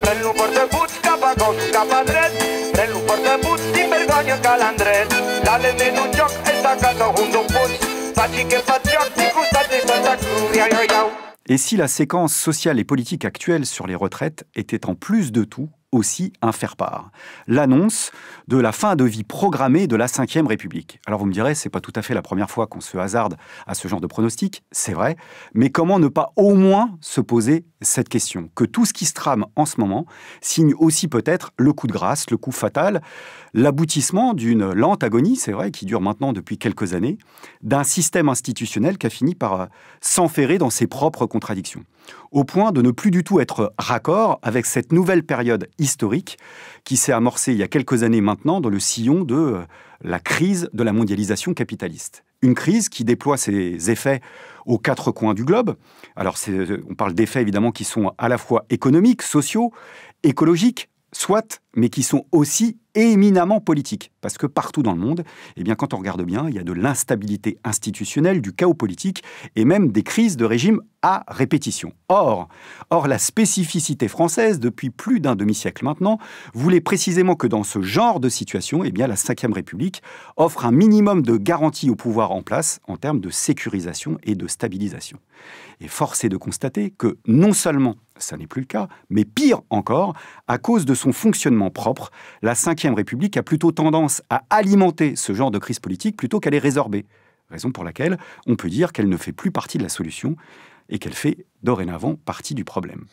Pren-lo portaputs cap a gos, cap a dret. Pren-lo portaputs sin vergonya calandret. Dale en un joc, esta casa un d'un puts. Faci que faig joc, ni costat de Santa Cruz, iau, iau, iau. Et si la séquence sociale et politique actuelle sur les retraites était en plus de tout aussi un faire-part, l'annonce de la fin de vie programmée de la Ve République. Alors vous me direz, c'est pas tout à fait la première fois qu'on se hasarde à ce genre de pronostic, c'est vrai, mais comment ne pas au moins se poser cette question, que tout ce qui se trame en ce moment signe aussi peut-être le coup de grâce, le coup fatal, l'aboutissement d'une lente agonie, c'est vrai, qui dure maintenant depuis quelques années, d'un système institutionnel qui a fini par s'enferrer dans ses propres contradictions, au point de ne plus du tout être raccord avec cette nouvelle période historique qui s'est amorcée il y a quelques années maintenant dans le sillon de la crise de la mondialisation capitaliste. Une crise qui déploie ses effets aux quatre coins du globe. Alors, on parle d'effets évidemment qui sont à la fois économiques, sociaux, écologiques, soit, mais qui sont aussi éminemment politiques. Parce que partout dans le monde, eh bien, quand on regarde bien, il y a de l'instabilité institutionnelle, du chaos politique et même des crises de régime à répétition. Or, la spécificité française, depuis plus d'un demi-siècle maintenant, voulait précisément que dans ce genre de situation, eh bien, la Ve République offre un minimum de garanties au pouvoir en place en termes de sécurisation et de stabilisation. Et force est de constater que non seulement ça n'est plus le cas, mais pire encore, à cause de son fonctionnement propre, la Ve République a plutôt tendance à alimenter ce genre de crise politique plutôt qu'à les résorber. Raison pour laquelle on peut dire qu'elle ne fait plus partie de la solution et qu'elle fait dorénavant partie du problème.